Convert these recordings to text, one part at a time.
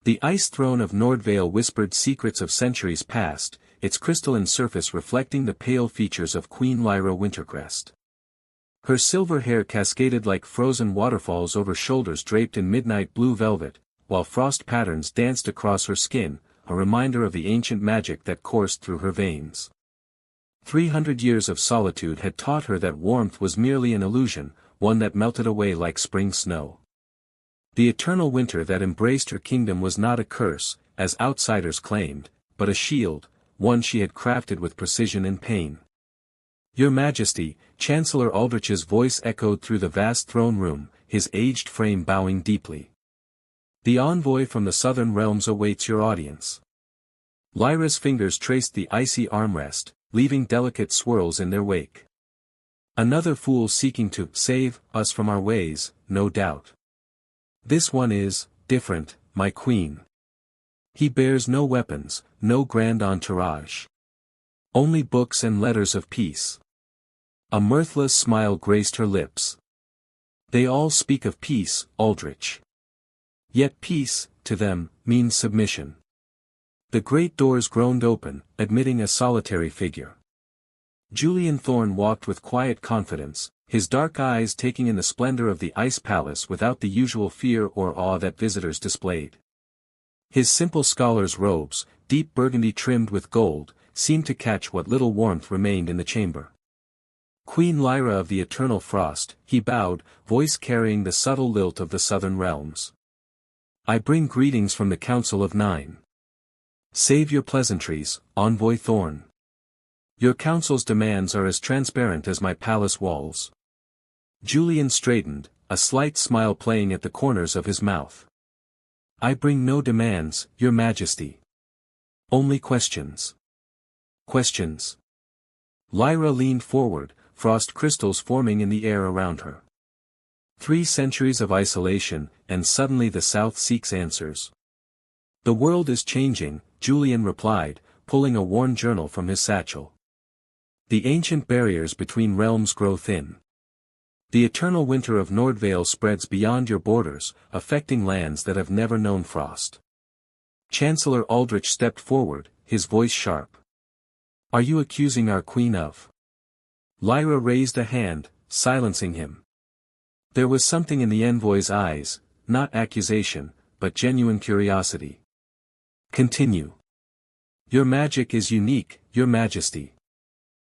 The ice throne of Nordvale whispered secrets of centuries past, its crystalline surface reflecting the pale features of Queen Lyra Wintercrest. Her silver hair cascaded like frozen waterfalls over shoulders draped in midnight blue velvet, while frost patterns danced across her skin, a reminder of the ancient magic that coursed through her veins. 300 years of solitude had taught her that warmth was merely an illusion, one that melted away like spring snow. The eternal winter that embraced her kingdom was not a curse, as outsiders claimed, but a shield, one she had crafted with precision and pain. "Your Majesty," Chancellor Aldrich's voice echoed through the vast throne room, his aged frame bowing deeply. "The envoy from the southern realms awaits your audience." Lyra's fingers traced the icy armrest, leaving delicate swirls in their wake. "Another fool seeking to save us from our ways, no doubt. This one is different, my queen. He bears no weapons, no grand entourage. Only books and letters of peace." A mirthless smile graced her lips. "They all speak of peace, Aldrich. Yet peace, to them, means submission." The great doors groaned open, admitting a solitary figure. Julian Thorne walked with quiet confidence, his dark eyes taking in the splendor of the ice palace without the usual fear or awe that visitors displayed. His simple scholar's robes, deep burgundy trimmed with gold, seemed to catch what little warmth remained in the chamber. "Queen Lyra of the eternal frost," he bowed, voice carrying the subtle lilt of the southern realms. "I bring greetings from the Council of Nine. Save your pleasantries, Envoy Thorne. Your council's demands are as transparent as my palace walls." Julian straightened, a slight smile playing at the corners of his mouth. "I bring no demands, Your Majesty. Only questions." "Questions?" Lyra leaned forward, frost crystals forming in the air around her. 3 centuries of isolation, and suddenly the South seeks answers. "The world is changing," Julian replied, pulling a worn journal from his satchel. "The ancient barriers between realms grow thin. The eternal winter of Nordvale spreads beyond your borders, affecting lands that have never known frost." Chancellor Aldrich stepped forward, his voice sharp. "Are you accusing our queen of?" Lyra raised a hand, silencing him. There was something in the envoy's eyes, not accusation, but genuine curiosity. "Continue. Your magic is unique, Your Majesty.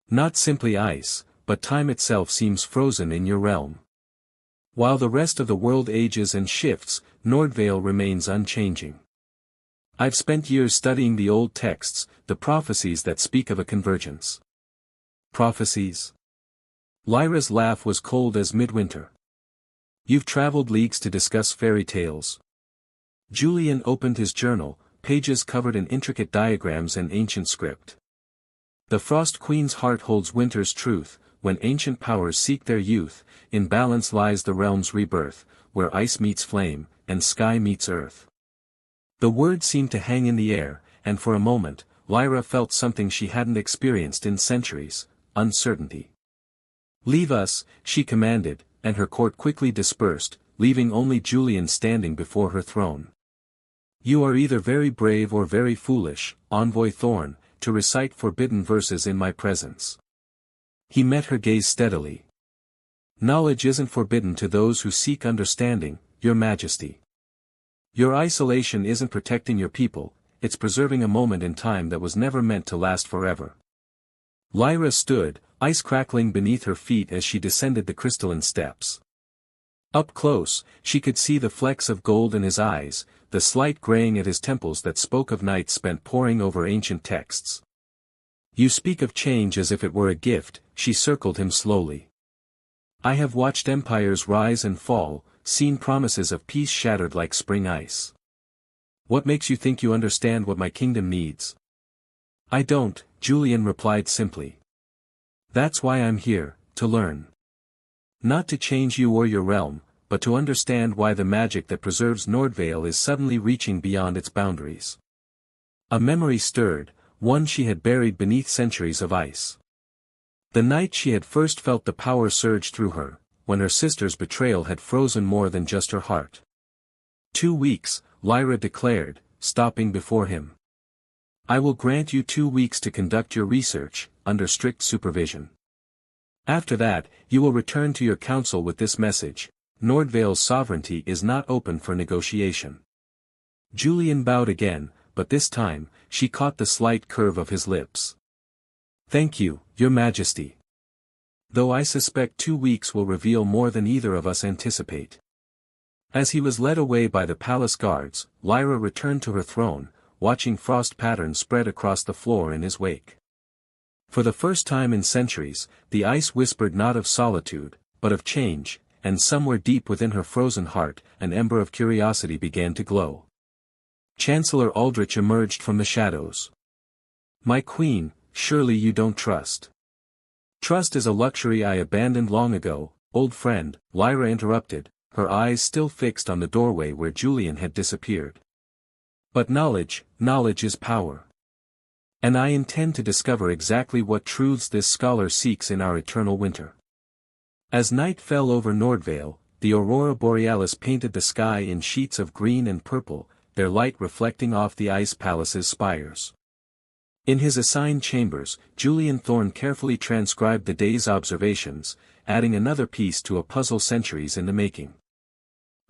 Not simply ice, but time itself seems frozen in your realm. While the rest of the world ages and shifts, Nordvale remains unchanging. I've spent years studying the old texts, the prophecies that speak of a convergence." "Prophecies?" Lyra's laugh was cold as midwinter. "You've traveled leagues to discuss fairy tales." Julian opened his journal, pages covered in intricate diagrams and ancient script. "The Frost Queen's heart holds winter's truth. When ancient powers seek their youth, in balance lies the realm's rebirth, where ice meets flame, and sky meets earth." The words seemed to hang in the air, and for a moment, Lyra felt something she hadn't experienced in centuries: uncertainty. "Leave us," she commanded, and her court quickly dispersed, leaving only Julian standing before her throne. "You are either very brave or very foolish, Envoy Thorne, to recite forbidden verses in my presence." He met her gaze steadily. "Knowledge isn't forbidden to those who seek understanding, Your Majesty. Your isolation isn't protecting your people, it's preserving a moment in time that was never meant to last forever." Lyra stood, ice crackling beneath her feet as she descended the crystalline steps. Up close, she could see the flecks of gold in his eyes, the slight graying at his temples that spoke of nights spent poring over ancient texts. "You speak of change as if it were a gift," she circled him slowly. "I have watched empires rise and fall, seen promises of peace shattered like spring ice. What makes you think you understand what my kingdom needs?" "I don't," Julian replied simply. "That's why I'm here, to learn. Not to change you or your realm, but to understand why the magic that preserves Nordvale is suddenly reaching beyond its boundaries." A memory stirred, one she had buried beneath centuries of ice. The night she had first felt the power surge through her, when her sister's betrayal had frozen more than just her heart. 2 weeks, Lyra declared, stopping before him. I will grant you 2 weeks to conduct your research, under strict supervision. After that, you will return to your council with this message: Nordvale's sovereignty is not open for negotiation. Julian bowed again, but this time, she caught the slight curve of his lips. Thank you, Your Majesty. Though I suspect 2 weeks will reveal more than either of us anticipate. As he was led away by the palace guards, Lyra returned to her throne, watching frost patterns spread across the floor in his wake. For the first time in centuries, the ice whispered not of solitude, but of change, and somewhere deep within her frozen heart, an ember of curiosity began to glow. Chancellor Aldrich emerged from the shadows. My queen, surely you don't trust. Trust is a luxury I abandoned long ago, old friend, Lyra interrupted, her eyes still fixed on the doorway where Julian had disappeared. But knowledge is power. And I intend to discover exactly what truths this scholar seeks in our eternal winter. As night fell over Nordvale, the aurora borealis painted the sky in sheets of green and purple, their light reflecting off the ice palace's spires. In his assigned chambers, Julian Thorne carefully transcribed the day's observations, adding another piece to a puzzle centuries in the making.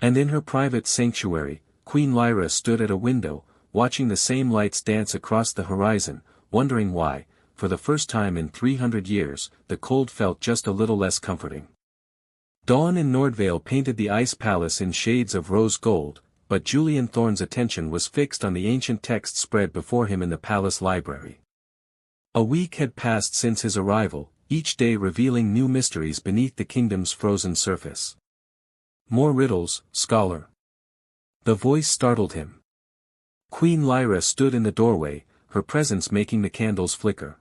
And in her private sanctuary, Queen Lyra stood at a window, watching the same lights dance across the horizon, wondering why, for the first time in 300 years, the cold felt just a little less comforting. Dawn in Nordvale painted the ice palace in shades of rose gold, but Julian Thorne's attention was fixed on the ancient text spread before him in the palace library. A week had passed since his arrival, each day revealing new mysteries beneath the kingdom's frozen surface. More riddles, scholar. The voice startled him. Queen Lyra stood in the doorway, her presence making the candles flicker.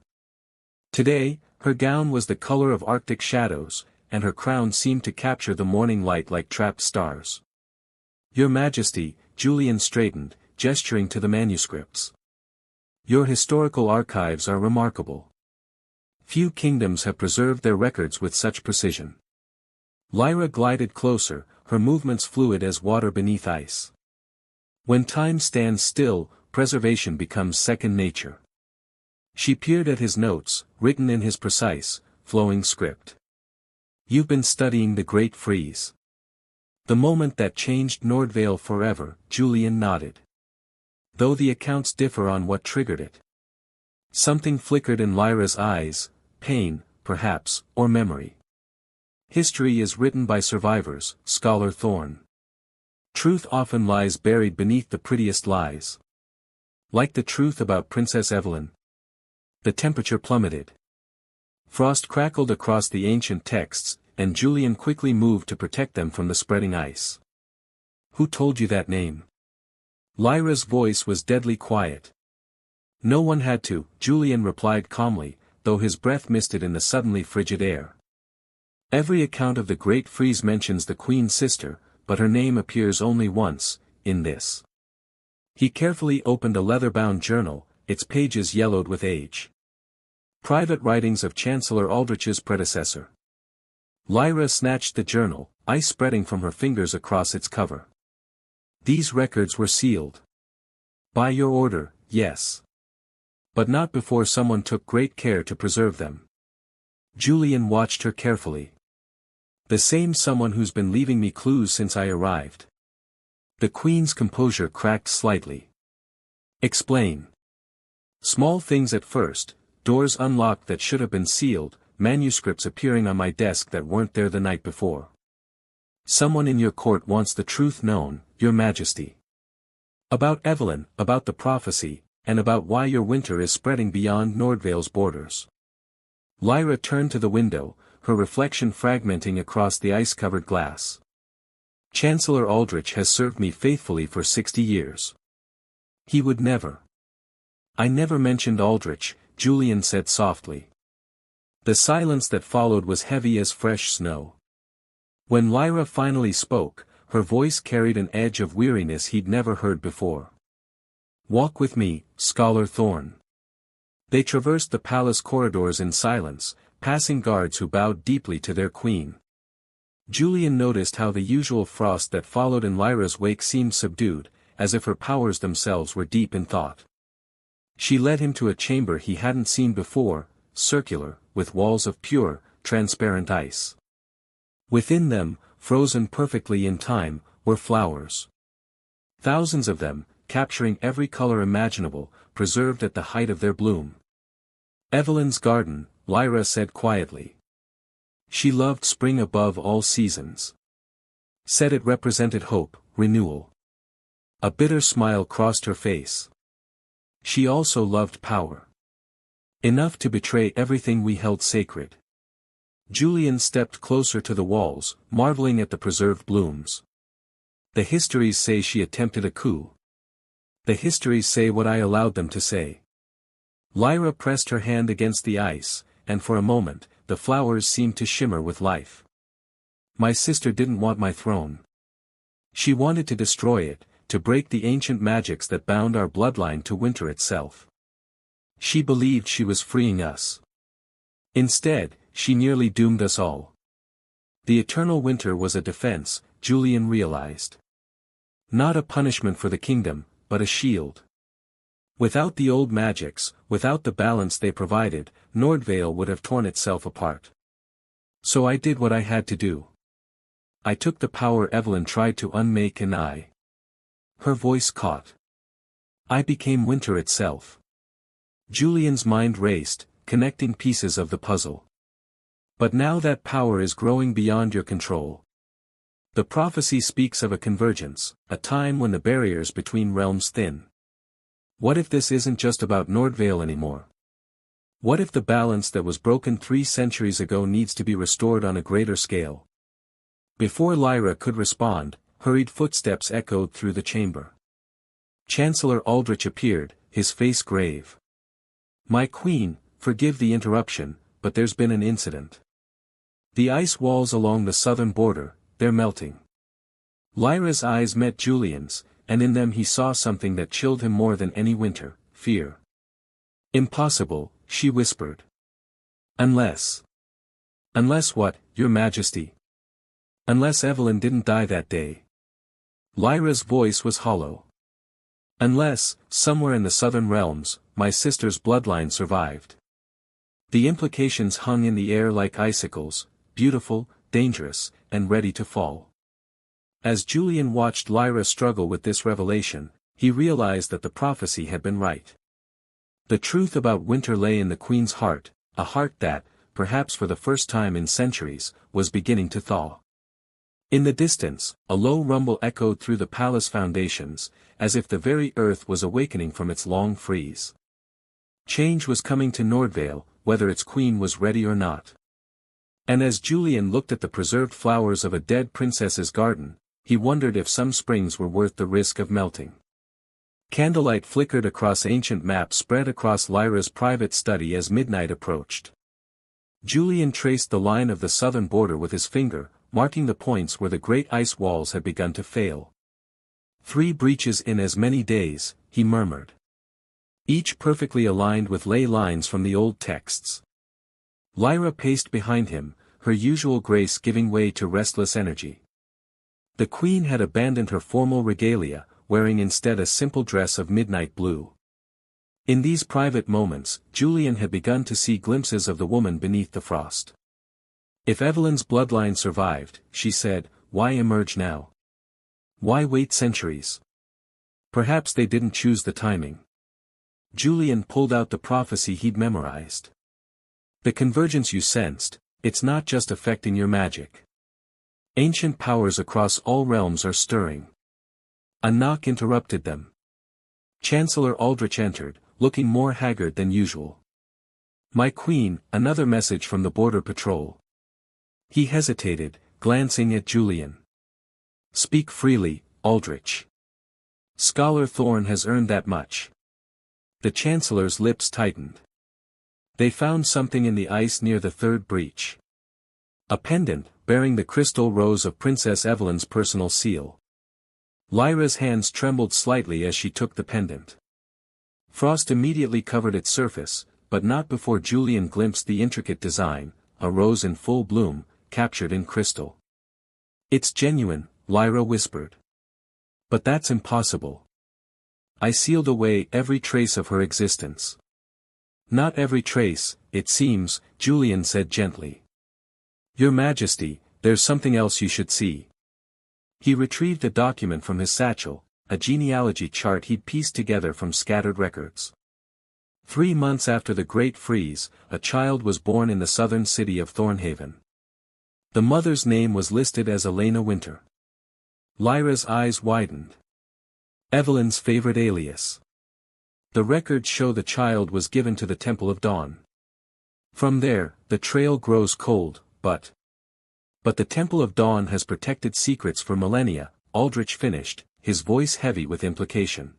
Today, her gown was the color of Arctic shadows, and her crown seemed to capture the morning light like trapped stars. Your Majesty, Julian straightened, gesturing to the manuscripts. Your historical archives are remarkable. Few kingdoms have preserved their records with such precision. Lyra glided closer, her movements fluid as water beneath ice. When time stands still, preservation becomes second nature. She peered at his notes, written in his precise, flowing script. You've been studying the Great Freeze. The moment that changed Nordvale forever, Julian nodded. Though the accounts differ on what triggered it. Something flickered in Lyra's eyes, pain, perhaps, or memory. History is written by survivors, Scholar Thorne. Truth often lies buried beneath the prettiest lies. Like the truth about Princess Evelyn. The temperature plummeted. Frost crackled across the ancient texts, and Julian quickly moved to protect them from the spreading ice. Who told you that name? Lyra's voice was deadly quiet. No one had to, Julian replied calmly, though his breath misted in the suddenly frigid air. Every account of the Great Freeze mentions the Queen's sister, but her name appears only once, in this. He carefully opened a leather-bound journal, its pages yellowed with age. Private writings of Chancellor Aldrich's predecessor. Lyra snatched the journal, ice spreading from her fingers across its cover. These records were sealed. By your order, yes. But not before someone took great care to preserve them. Julian watched her carefully. The same someone who's been leaving me clues since I arrived. The Queen's composure cracked slightly. Explain. Small things at first, doors unlocked that should have been sealed, manuscripts appearing on my desk that weren't there the night before. Someone in your court wants the truth known, Your Majesty. About Evelyn, about the prophecy, and about why your winter is spreading beyond Nordvale's borders. Lyra turned to the window, her reflection fragmenting across the ice-covered glass. Chancellor Aldrich has served me faithfully for 60 years. He would never. I never mentioned Aldrich, Julian said softly. The silence that followed was heavy as fresh snow. When Lyra finally spoke, her voice carried an edge of weariness he'd never heard before. Walk with me, Scholar Thorne. They traversed the palace corridors in silence, passing guards who bowed deeply to their queen. Julian noticed how the usual frost that followed in Lyra's wake seemed subdued, as if her powers themselves were deep in thought. She led him to a chamber he hadn't seen before, circular, with walls of pure, transparent ice. Within them, frozen perfectly in time, were flowers. Thousands of them, capturing every color imaginable, preserved at the height of their bloom. Evelyn's garden, Lyra said quietly. She loved spring above all seasons. Said it represented hope, renewal. A bitter smile crossed her face. She also loved power. Enough to betray everything we held sacred. Julian stepped closer to the walls, marveling at the preserved blooms. The histories say she attempted a coup. The histories say what I allowed them to say. Lyra pressed her hand against the ice, and for a moment, the flowers seemed to shimmer with life. My sister didn't want my throne. She wanted to destroy it, to break the ancient magics that bound our bloodline to winter itself. She believed she was freeing us. Instead, she nearly doomed us all. The eternal winter was a defense, Julian realized. Not a punishment for the kingdom, but a shield. Without the old magics, without the balance they provided, Nordvale would have torn itself apart. So I did what I had to do. I took the power Evelyn tried to unmake and Her voice caught. I became winter itself. Julian's mind raced, connecting pieces of the puzzle. But now that power is growing beyond your control. The prophecy speaks of a convergence, a time when the barriers between realms thin. What if this isn't just about Nordvale anymore? What if the balance that was broken 3 centuries ago needs to be restored on a greater scale? Before Lyra could respond, hurried footsteps echoed through the chamber. Chancellor Aldrich appeared, his face grave. My queen, forgive the interruption, but there's been an incident. The ice walls along the southern border, they're melting. Lyra's eyes met Julian's, and in them he saw something that chilled him more than any winter, fear. Impossible, she whispered. Unless. Unless what, Your Majesty? Unless Evelyn didn't die that day. Lyra's voice was hollow. Unless, somewhere in the southern realms, my sister's bloodline survived. The implications hung in the air like icicles, beautiful, dangerous, and ready to fall. As Julian watched Lyra struggle with this revelation, he realized that the prophecy had been right. The truth about winter lay in the queen's heart, a heart that, perhaps for the first time in centuries, was beginning to thaw. In the distance, a low rumble echoed through the palace foundations, as if the very earth was awakening from its long freeze. Change was coming to Nordvale, whether its queen was ready or not. And as Julian looked at the preserved flowers of a dead princess's garden, he wondered if some springs were worth the risk of melting. Candlelight flickered across ancient maps spread across Lyra's private study as midnight approached. Julian traced the line of the southern border with his finger, marking the points where the great ice walls had begun to fail. 3 breaches in as many days, he murmured. Each perfectly aligned with ley lines from the old texts. Lyra paced behind him, her usual grace giving way to restless energy. The queen had abandoned her formal regalia, wearing instead a simple dress of midnight blue. In these private moments, Julian had begun to see glimpses of the woman beneath the frost. If Evelyn's bloodline survived, she said, why emerge now? Why wait centuries? Perhaps they didn't choose the timing. Julian pulled out the prophecy he'd memorized. The convergence you sensed, it's not just affecting your magic. Ancient powers across all realms are stirring. A knock interrupted them. Chancellor Aldrich entered, looking more haggard than usual. My queen, another message from the border patrol. He hesitated, glancing at Julian. Speak freely, Aldrich. Scholar Thorne has earned that much. The Chancellor's lips tightened. They found something in the ice near the 3rd breach. A pendant, bearing the crystal rose of Princess Evelyn's personal seal. Lyra's hands trembled slightly as she took the pendant. Frost immediately covered its surface, but not before Julian glimpsed the intricate design, a rose in full bloom, captured in crystal. It's genuine, Lyra whispered. But that's impossible. I sealed away every trace of her existence. Not every trace, it seems, Julian said gently. Your Majesty, there's something else you should see. He retrieved a document from his satchel, a genealogy chart he'd pieced together from scattered records. 3 months after the Great Freeze, a child was born in the southern city of Thornhaven. The mother's name was listed as Elena Winter. Lyra's eyes widened. Evelyn's favorite alias. The records show the child was given to the Temple of Dawn. From there, the trail grows cold, but the Temple of Dawn has protected secrets for millennia, Aldrich finished, his voice heavy with implication.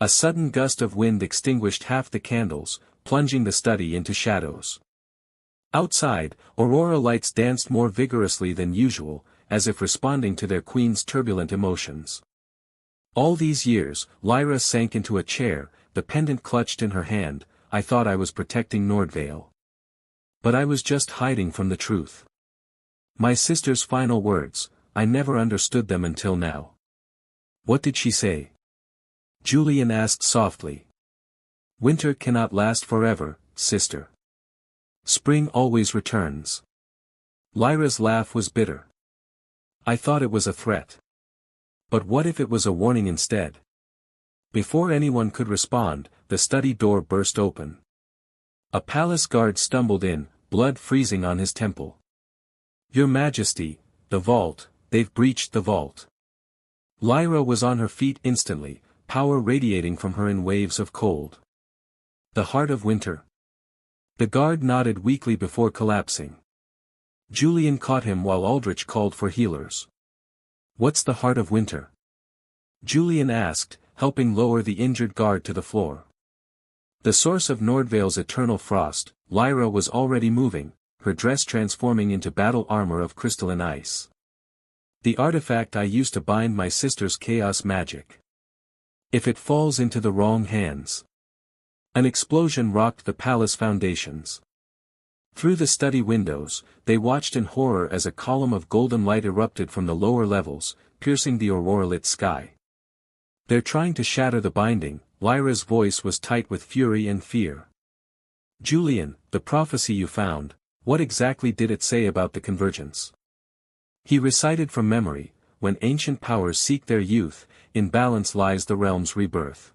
A sudden gust of wind extinguished half the candles, plunging the study into shadows. Outside, aurora lights danced more vigorously than usual, as if responding to their queen's turbulent emotions. All these years, Lyra sank into a chair, the pendant clutched in her hand. I thought I was protecting Nordvale. But I was just hiding from the truth. My sister's final words, I never understood them until now. What did she say? Julian asked softly. Winter cannot last forever, sister. Spring always returns. Lyra's laugh was bitter. I thought it was a threat. But what if it was a warning instead? Before anyone could respond, the study door burst open. A palace guard stumbled in, blood freezing on his temple. Your Majesty, the vault, they've breached the vault. Lyra was on her feet instantly, power radiating from her in waves of cold. The heart of winter. The guard nodded weakly before collapsing. Julian caught him while Aldrich called for healers. What's the heart of winter? Julian asked, helping lower the injured guard to the floor. The source of Nordvale's eternal frost. Lyra was already moving, her dress transforming into battle armor of crystalline ice. The artifact I used to bind my sister's chaos magic. If it falls into the wrong hands. An explosion rocked the palace foundations. Through the study windows, they watched in horror as a column of golden light erupted from the lower levels, piercing the aurora-lit sky. They're trying to shatter the binding. Lyra's voice was tight with fury and fear. Julian, the prophecy you found, what exactly did it say about the convergence? He recited from memory, when ancient powers seek their youth, in balance lies the realm's rebirth.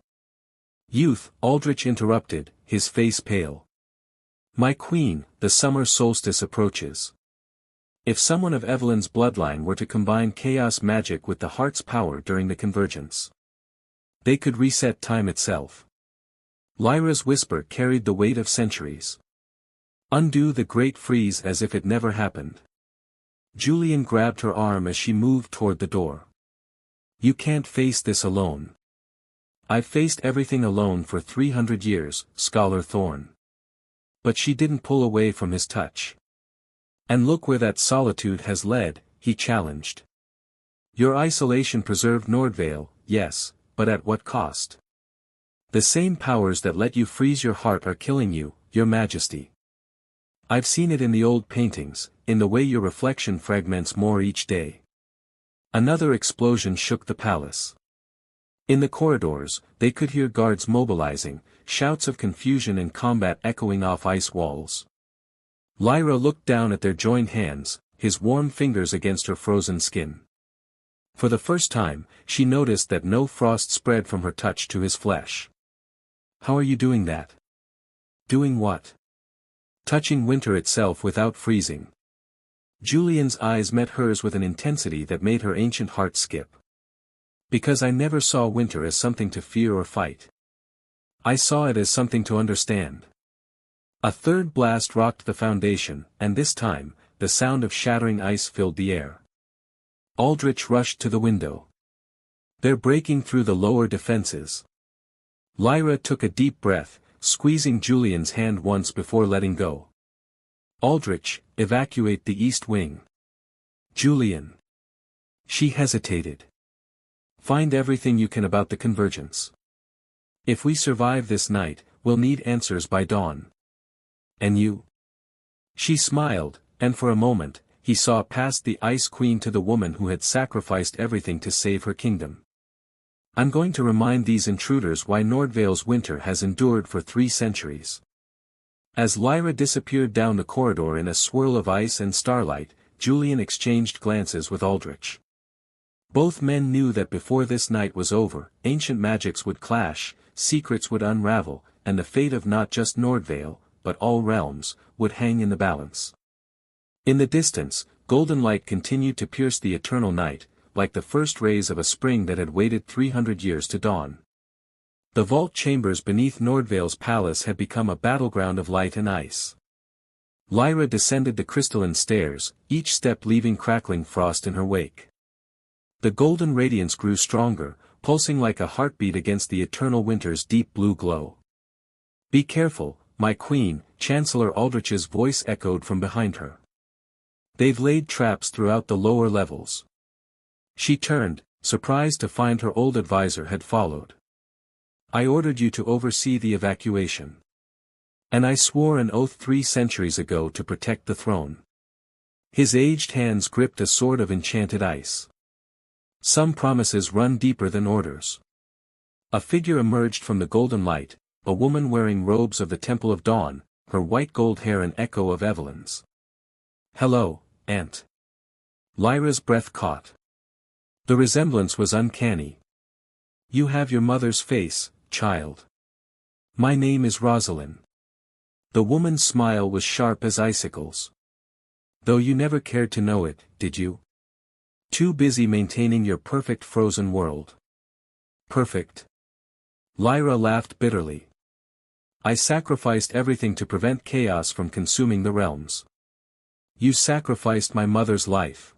Youth, Aldrich interrupted, his face pale. My queen, the summer solstice approaches. If someone of Evelyn's bloodline were to combine chaos magic with the heart's power during the convergence, they could reset time itself. Lyra's whisper carried the weight of centuries. Undo the Great Freeze as if it never happened. Julian grabbed her arm as she moved toward the door. You can't face this alone. I've faced everything alone for 300 years, Scholar Thorn. But she didn't pull away from his touch. And look where that solitude has led, he challenged. Your isolation preserved Nordvale, yes, but at what cost? The same powers that let you freeze your heart are killing you, Your Majesty. I've seen it in the old paintings, in the way your reflection fragments more each day. Another explosion shook the palace. In the corridors, they could hear guards mobilizing, shouts of confusion and combat echoing off ice walls. Lyra looked down at their joined hands, his warm fingers against her frozen skin. For the first time, she noticed that no frost spread from her touch to his flesh. How are you doing that? Doing what? Touching winter itself without freezing. Julian's eyes met hers with an intensity that made her ancient heart skip. Because I never saw winter as something to fear or fight. I saw it as something to understand. A third blast rocked the foundation, and this time, the sound of shattering ice filled the air. Aldrich rushed to the window. They're breaking through the lower defenses. Lyra took a deep breath, squeezing Julian's hand once before letting go. Aldrich, evacuate the east wing. Julian. She hesitated. Find everything you can about the convergence. If we survive this night, we'll need answers by dawn. And you? She smiled, and for a moment, he saw past the Ice Queen to the woman who had sacrificed everything to save her kingdom. I'm going to remind these intruders why Nordvale's winter has endured for 3 centuries. As Lyra disappeared down the corridor in a swirl of ice and starlight, Julian exchanged glances with Aldrich. Both men knew that before this night was over, ancient magics would clash, secrets would unravel, and the fate of not just Nordvale, but all realms, would hang in the balance. In the distance, golden light continued to pierce the eternal night, like the first rays of a spring that had waited 300 years to dawn. The vault chambers beneath Nordvale's palace had become a battleground of light and ice. Lyra descended the crystalline stairs, each step leaving crackling frost in her wake. The golden radiance grew stronger, pulsing like a heartbeat against the eternal winter's deep blue glow. "Be careful, my queen," Chancellor Aldrich's voice echoed from behind her. "They've laid traps throughout the lower levels." She turned, surprised to find her old advisor had followed. "I ordered you to oversee the evacuation. And I swore an oath 3 centuries ago to protect the throne." His aged hands gripped a sword of enchanted ice. "Some promises run deeper than orders." A figure emerged from the golden light, a woman wearing robes of the Temple of Dawn, her white gold hair an echo of Evelyn's. "Hello, Aunt." Lyra's breath caught. The resemblance was uncanny. "You have your mother's face, child." "My name is Rosalind." The woman's smile was sharp as icicles. "Though you never cared to know it, did you? Too busy maintaining your perfect frozen world." "Perfect?" Lyra laughed bitterly. "I sacrificed everything to prevent chaos from consuming the realms." "You sacrificed my mother's life."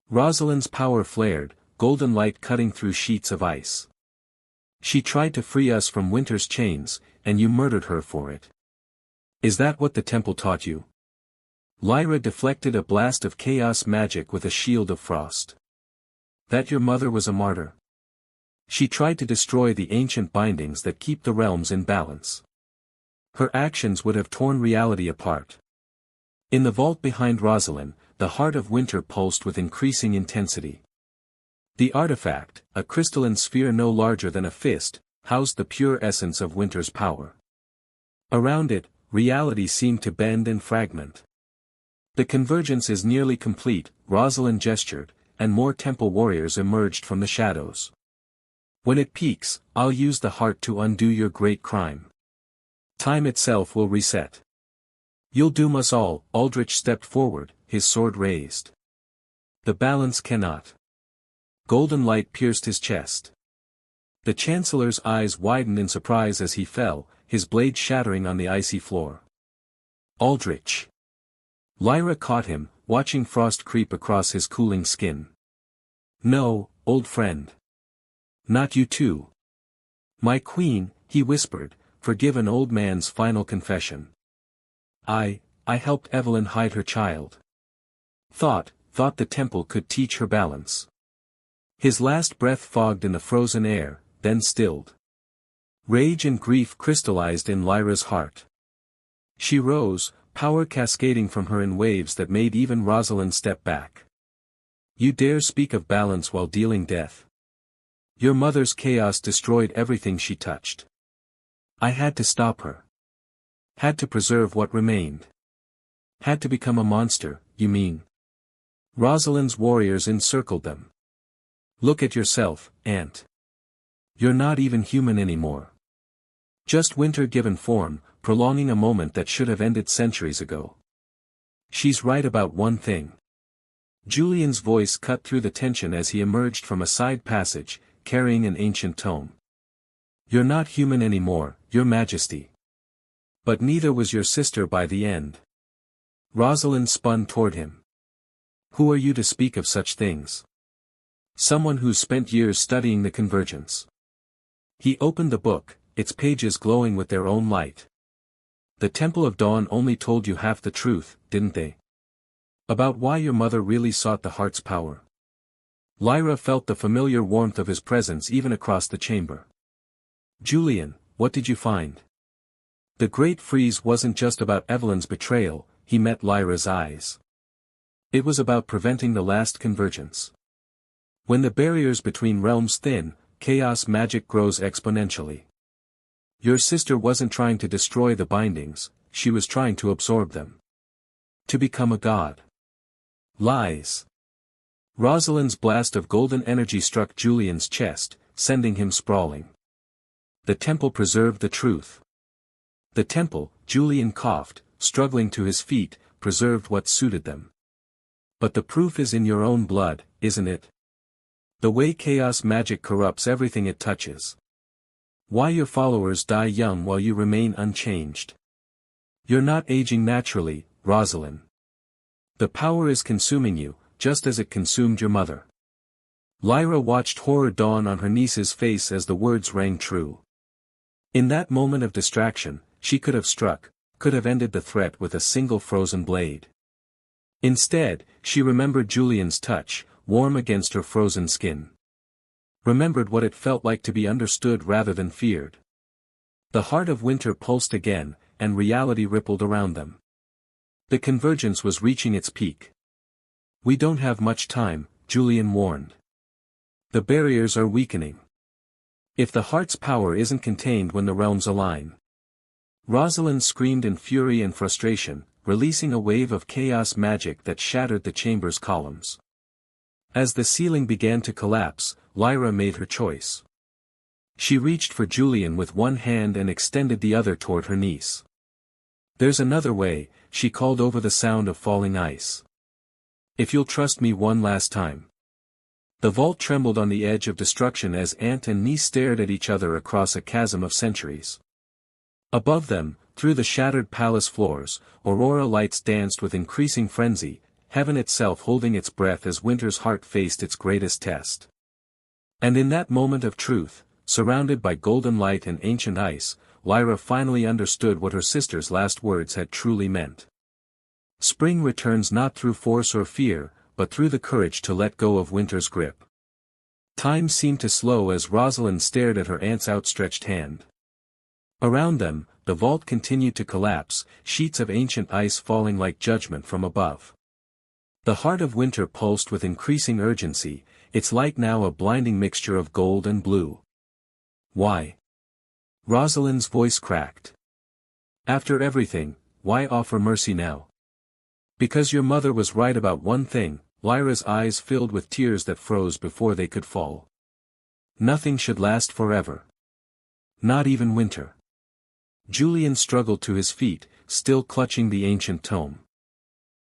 Rosalind's power flared, golden light cutting through sheets of ice. "She tried to free us from winter's chains, and you murdered her for it. Is that what the temple taught you?" Lyra deflected a blast of chaos magic with a shield of frost. "That your mother was a martyr. She tried to destroy the ancient bindings that keep the realms in balance. Her actions would have torn reality apart." In the vault behind Rosalind, the heart of winter pulsed with increasing intensity. The artifact, a crystalline sphere no larger than a fist, housed the pure essence of winter's power. Around it, reality seemed to bend and fragment. "The convergence is nearly complete," Rosalind gestured, and more temple warriors emerged from the shadows. "When it peaks, I'll use the heart to undo your great crime. Time itself will reset. You'll doom us all." Aldrich stepped forward, his sword raised. "The balance cannot." Golden light pierced his chest. The Chancellor's eyes widened in surprise as he fell, his blade shattering on the icy floor. "Aldrich!" Lyra caught him, watching frost creep across his cooling skin. "No, old friend. Not you too." "My queen," he whispered, "forgive an old man's final confession. I helped Evelyn hide her child. Thought the temple could teach her balance." His last breath fogged in the frozen air, then stilled. Rage and grief crystallized in Lyra's heart. She rose, power cascading from her in waves that made even Rosalind step back. "You dare speak of balance while dealing death? Your mother's chaos destroyed everything she touched. I had to stop her. Had to preserve what remained. Had to become a monster, you mean?" Rosalind's warriors encircled them. "Look at yourself, Aunt. You're not even human anymore. Just winter given form, prolonging a moment that should have ended centuries ago." "She's right about one thing." Julian's voice cut through the tension as he emerged from a side passage, carrying an ancient tome. "You're not human anymore, Your Majesty. But neither was your sister by the end." Rosalind spun toward him. "Who are you to speak of such things?" "Someone who's spent years studying the convergence." He opened the book, its pages glowing with their own light. "The Temple of Dawn only told you half the truth, didn't they? About why your mother really sought the heart's power." Lyra felt the familiar warmth of his presence even across the chamber. "Julian, what did you find?" The Great Freeze wasn't just about Evelyn's betrayal, he met Lyra's eyes. It was about preventing the last convergence. When the barriers between realms thin, chaos magic grows exponentially. Your sister wasn't trying to destroy the bindings, she was trying to absorb them. To become a god. Lies. Rosalind's blast of golden energy struck Julian's chest, sending him sprawling. The temple preserved the truth. The temple, Julian coughed, struggling to his feet, preserved what suited them. But the proof is in your own blood, isn't it? The way chaos magic corrupts everything it touches. Why your followers die young while you remain unchanged. You're not aging naturally, Rosalind. The power is consuming you, just as it consumed your mother. Lyra watched horror dawn on her niece's face as the words rang true. In that moment of distraction, she could have struck, could have ended the threat with a single frozen blade. Instead, she remembered Julian's touch, warm against her frozen skin. Remembered what it felt like to be understood rather than feared. The heart of winter pulsed again, and reality rippled around them. The convergence was reaching its peak. We don't have much time, Julian warned. The barriers are weakening. If the heart's power isn't contained when the realms align. Rosalind screamed in fury and frustration, releasing a wave of chaos magic that shattered the chamber's columns. As the ceiling began to collapse, Lyra made her choice. She reached for Julian with one hand and extended the other toward her niece. There's another way, she called over the sound of falling ice. If you'll trust me one last time. The vault trembled on the edge of destruction as aunt and niece stared at each other across a chasm of centuries. Above them, through the shattered palace floors, aurora lights danced with increasing frenzy, heaven itself holding its breath as winter's heart faced its greatest test. And in that moment of truth, surrounded by golden light and ancient ice, Lyra finally understood what her sister's last words had truly meant. Spring returns not through force or fear, but through the courage to let go of winter's grip. Time seemed to slow as Rosalind stared at her aunt's outstretched hand. Around them, the vault continued to collapse, sheets of ancient ice falling like judgment from above. The heart of winter pulsed with increasing urgency, its light now a blinding mixture of gold and blue. Why? Rosalind's voice cracked. After everything, why offer mercy now? Because your mother was right about one thing, Lyra's eyes filled with tears that froze before they could fall. Nothing should last forever. Not even winter. Julian struggled to his feet, still clutching the ancient tome.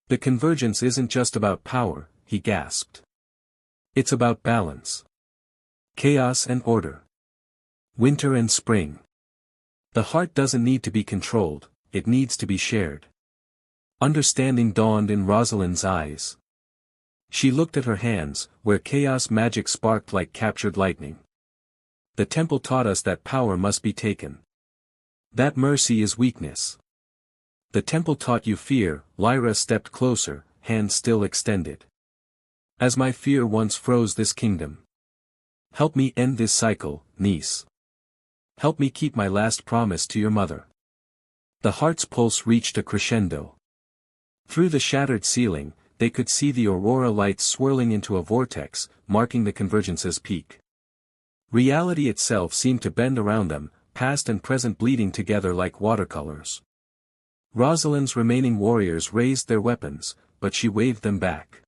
The convergence isn't just about power, he gasped. It's about balance. Chaos and order. Winter and spring. The heart doesn't need to be controlled, it needs to be shared. Understanding dawned in Rosalind's eyes. She looked at her hands, where chaos magic sparked like captured lightning. The temple taught us that power must be taken. That mercy is weakness. The temple taught you fear. Lyra stepped closer, hand still extended. As my fear once froze this kingdom. Help me end this cycle, niece. Help me keep my last promise to your mother. The heart's pulse reached a crescendo. Through the shattered ceiling, they could see the aurora lights swirling into a vortex, marking the convergence's peak. Reality itself seemed to bend around them, past and present bleeding together like watercolors. Rosalind's remaining warriors raised their weapons, but she waved them back.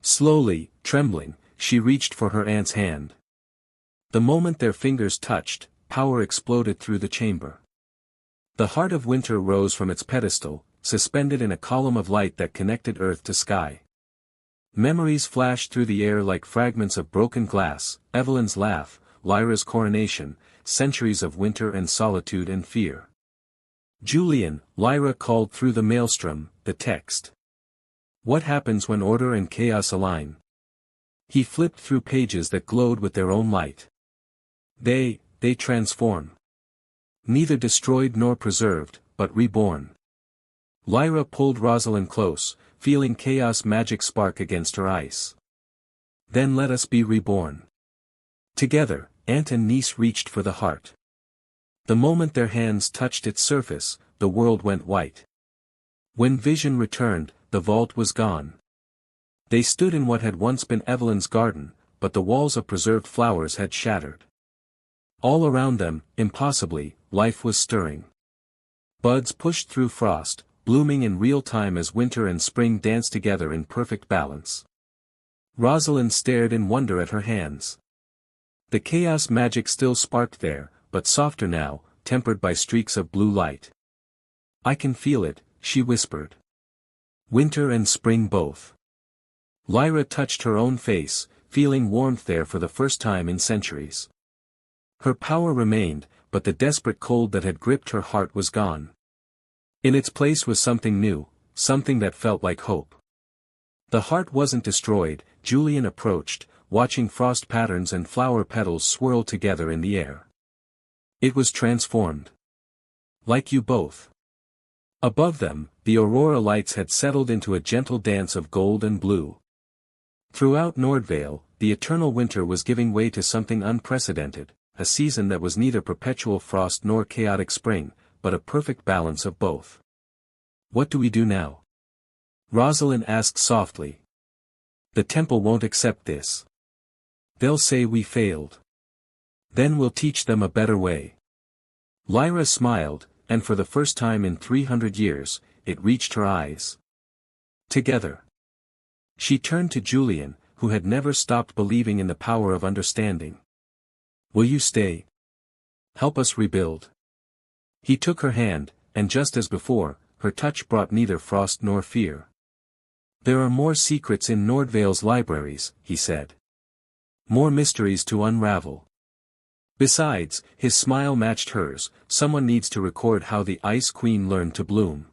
Slowly, trembling, she reached for her aunt's hand. The moment their fingers touched, power exploded through the chamber. The heart of winter rose from its pedestal, suspended in a column of light that connected earth to sky. Memories flashed through the air like fragments of broken glass, Evelyn's laugh, Lyra's coronation, centuries of winter and solitude and fear. Julian, Lyra called through the maelstrom, the text. What happens when order and chaos align? He flipped through pages that glowed with their own light. They transform. Neither destroyed nor preserved, but reborn. Lyra pulled Rosalind close, feeling chaos magic spark against her ice. Then let us be reborn. Together, aunt and niece reached for the heart. The moment their hands touched its surface, the world went white. When vision returned, the vault was gone. They stood in what had once been Evelyn's garden, but the walls of preserved flowers had shattered. All around them, impossibly, life was stirring. Buds pushed through frost, blooming in real time as winter and spring danced together in perfect balance. Rosalind stared in wonder at her hands. The chaos magic still sparked there, but softer now, tempered by streaks of blue light. "I can feel it," she whispered. "Winter and spring both." Lyra touched her own face, feeling warmth there for the first time in centuries. Her power remained, but the desperate cold that had gripped her heart was gone. In its place was something new, something that felt like hope. The heart wasn't destroyed. Julian approached, watching frost patterns and flower petals swirl together in the air. It was transformed. "Like you both." Above them, the aurora lights had settled into a gentle dance of gold and blue. Throughout Nordvale, the eternal winter was giving way to something unprecedented, a season that was neither perpetual frost nor chaotic spring, but a perfect balance of both. "What do we do now?" Rosalind asked softly. "The temple won't accept this. They'll say we failed. Then we'll teach them a better way." Lyra smiled, and for the first time in 300 years, it reached her eyes. "Together." She turned to Julian, who had never stopped believing in the power of understanding. "Will you stay? Help us rebuild?" He took her hand, and just as before, her touch brought neither frost nor fear. "There are more secrets in Nordvale's libraries," he said. "More mysteries to unravel. Besides," his smile matched hers, "someone needs to record how the Ice Queen learned to bloom."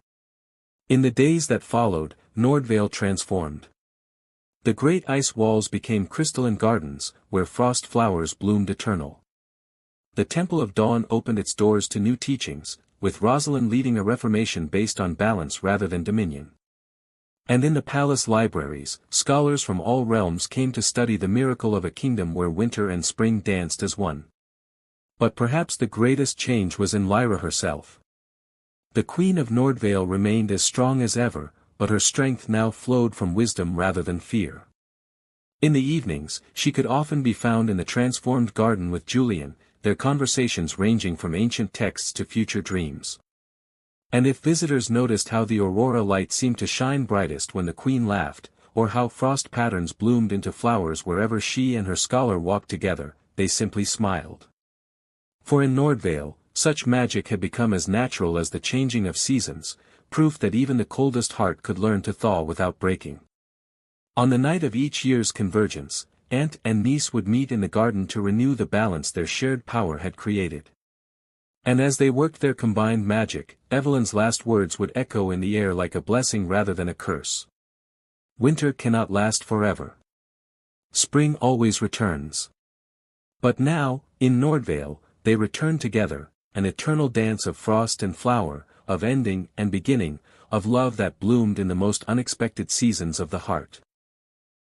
In the days that followed, Nordvale transformed. The great ice walls became crystalline gardens, where frost flowers bloomed eternal. The Temple of Dawn opened its doors to new teachings, with Rosalind leading a reformation based on balance rather than dominion. And in the palace libraries, scholars from all realms came to study the miracle of a kingdom where winter and spring danced as one. But perhaps the greatest change was in Lyra herself. The Queen of Nordvale remained as strong as ever, but her strength now flowed from wisdom rather than fear. In the evenings, she could often be found in the transformed garden with Julian, their conversations ranging from ancient texts to future dreams. And if visitors noticed how the aurora light seemed to shine brightest when the Queen laughed, or how frost patterns bloomed into flowers wherever she and her scholar walked together, they simply smiled. For in Nordvale, such magic had become as natural as the changing of seasons, proof that even the coldest heart could learn to thaw without breaking. On the night of each year's convergence, aunt and niece would meet in the garden to renew the balance their shared power had created. And as they worked their combined magic, Evelyn's last words would echo in the air like a blessing rather than a curse. "Winter cannot last forever. Spring always returns." But now, in Nordvale, they returned together, an eternal dance of frost and flower, of ending and beginning, of love that bloomed in the most unexpected seasons of the heart.